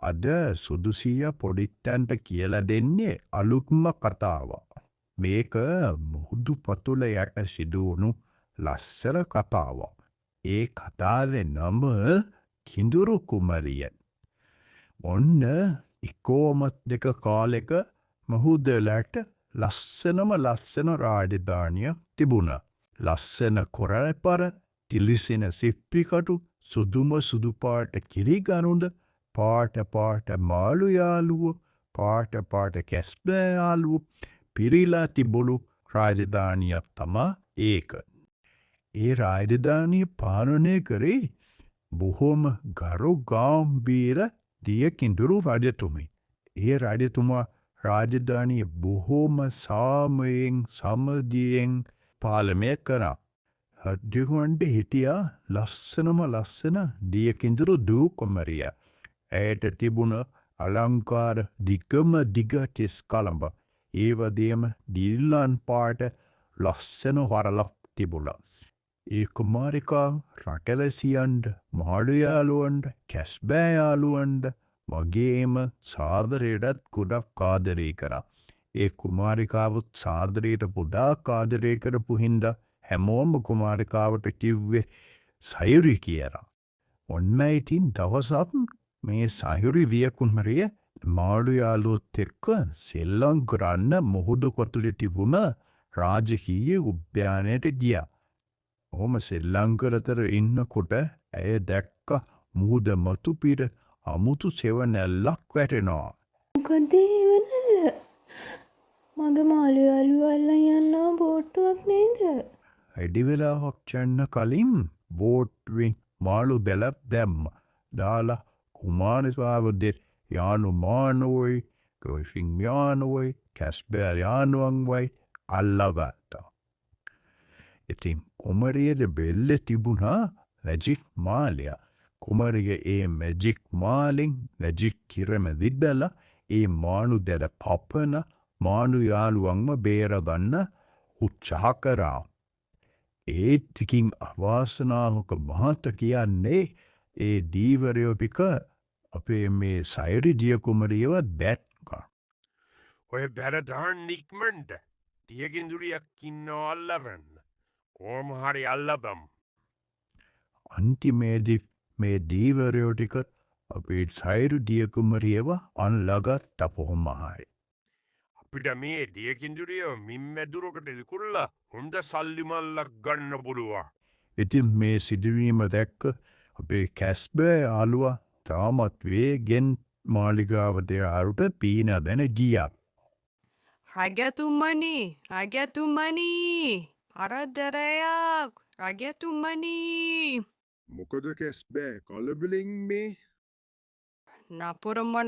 අද සුදුසිය පොඩිත්තන්ට කියල දෙන්නේ අලුත්ම කතාව. මේක මුහුදු පතුල යට සිදුවුණු ලස්සර කතාව. ඒ කතාව නම කිඳුරු කුමරියෙන්. ඔන්න ඉකෝමත් දෙක කාලෙක මුහුදලට ලස්සන රාජධානිය තිබුණ. ලස්සන කොරපර තිලිසෙන සිප්පිකටු සුදුම සුදුපාට කිරිගනුන්ද පාට මාළු යාළුව පාට කැස්බෑයාළුව පිරිලා තිබුණු රාජධානියක් තමා ඒක. ඒ රාජධානී පාලනය කරේ බොහොම ගරු ගාම්බීර දියකින්දුරු රජතුමි. ඒ රජතුමා රාජධානී බොහෝම සාමයෙන් සමදියෙන් පාලමය කරා. රජ්ජුවන්ට හිටියා ලස්සන දියකින්දුරු දූ කොමරිය. ඇයට තිබුණ අලංකාර දිගම දිගටිස් කළඹ. ඒවදේම දිල්ලන් පාට ලස්සන වරලක් තිබුණා. ඒ කුමාරිකා රටලසියන්ට මාඩුයාලුවන්ට කැස්බෑයාලුවන්ට වගේම සාදරයටත් ගොඩක් කාදරේ කරා. ඒ කුමාරිකාවත් සාදරයට පුඩා කාදරය කරපු හින්ද හැමෝම කුමාරිකාවට කිව්වේ සයුරි කියලා. ඔන්න ඉතින් දවසක් මේ සයුරි වියකුන්මරිය මාඩුයාලුවත් එක්ක සෙල්ලං කරන්න මුහුදු කොතුලි තිබුණ රාජකීය උද්‍යානයට ගියා. ඔහොම සෙල්ලංකරතර ඉන්නකොට ඇය දැක්ක මුහුද මතුපිට අමුතු සෙවනැල්ලක් වැටෙනවා. මොකදේවනල්ල මගේ මාළුයාලු අල්ලන් යන්නා බෝට්ටුවක් නේද? වැඩිවෙලාවක් චන්න කලින් බෝට්වෙන් මාළු බැලක් දැම්ම. දාලා කුමාරිකාවදෙත් යානු මානුවයි ගොයිෆින් යානුවයි කැස්බෑ යානුවන්වයි අල්ලගත්තා. ඉතින් කුමරියද බෙල්ල තිබුණා මැජික් මාලය. කුමරිය ඒ මැජික් මාලින් මැජික් කිරම දිබ්බැල ඒ මානු දැඩ පපන මානු යාළුවන්ම බේරගන්න උත්සාහ කරා. ඒත්තිකින් අවාසනාවක මහත කියන්නේ ඒ දීවරයෝටික අපේ මේ සයිරි දියකුමරියවත් බැට්කා. ඔය බැරදාන් නික්මන්ට දියකින්දුරියක් ඉන්නෝ අල්ලවන්න. ඕම හරි අල්ලබම්. අන්තිමේදි මේ දීවරයෝටික අපේ සයිරු දියකුමරියව අන්ලගත් තපොහොමහයි. අපිට මේ දියකින්දුරියෝ මින්මැදුරකට දෙකුල්ල හොඳ සල්ලිමල්ලක් ගන්න පුළුවා. ඉතින් මේ සිදුවීම දැක්ක අපේ කැස්බෑ යාළුව තාමත් වේගෙන් මාලිගාවදය අරුට පීන දැන ගියක්. රජතුමනි අරදරයක් රජතුමනි මොකද කැස්බෑ කලබලෙන් මේ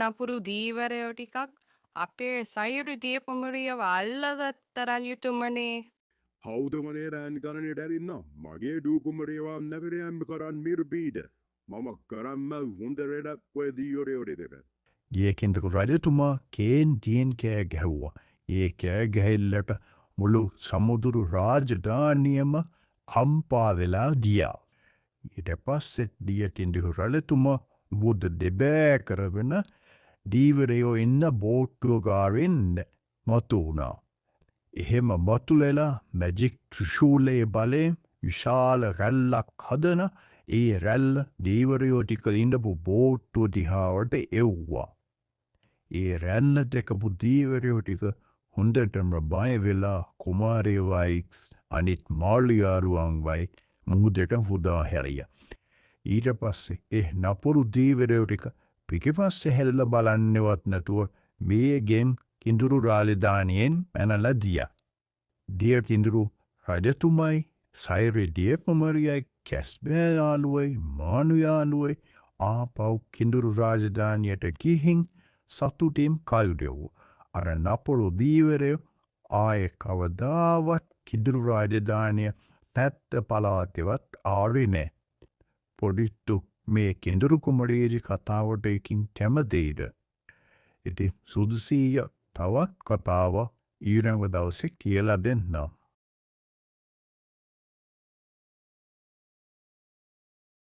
නපුරු දීවරයෝ ටිකක් අපේ සයුරු දියකුමරියව අල්ලගත්ත රජතුමනේ. හෞදමනේ රෑන් ගණනට ඇරන්න මගේ දූකුමරේවා නැවරයම්ම කරන්න මිර්බීඩ මම කරම්ම හොඳරෙඩක් ඔය දීයොරයෝටෙතක. ගියකින්දක රජතුමා කේන් දියෙන් කෑ ගැහ්වා. ඒ කෑ ගැහෙල්ලට මුළු සමුදුරු රාජධානියම හම්පා වෙලා ගියා. ඊට පස්සෙත් දියටින්දිහු රජතුම බුද්ධ දෙබෑ කරවෙන දීවරයෝ ඉන්න බෝට්ටුවගාරෙන් මතු වුණා. එහෙම මතුලෙලා මැජික් ත්‍රිශූලයේ බලේ විශාල රැල්ලක් හදන ඒ රැල්ල දීවරයෝ ටික ඉඳපු බෝට්ටුව දිහාවට එව්වා. ඒ රැල්ල දෙකපු දීවරයෝ ටික හොඳටම බය වෙලා කුමාරයවයි අනිත් මාළුයාරුවන්වයි මුහුදට හුදා හැරිය. ඊට පස්සේ නපුරු දීවරයෝ ටික පිටිපස්සේ හැරිල බලන්නවත් නැතුව මේගෙන් කිඳුරු රාජධානියෙන් පැනලා දියා. දියකින්දුරු රජතුමයි සයිරි දියකුමරියයි කැස්බෑ යාළුවයි මානු යාළුවයි ආපහු කිඳුරු රාජධානියට ගිහින් සතුටින් කල්ගෙව්වා. අර නපුරු දීවරයෝ ආයේ කවදාවත් කිඳුරු රාජධානිය තැත්ත පළාතෙවත් ආවේ නෑ. පොඩිත්තු මේ කිඳුරු කුමරියගේ කතාවට එකින් කැමතිද? ඉතින් සුදුසීය තවත් කතාව ඊළඟ දවසේ කියලා දෙන්නම්.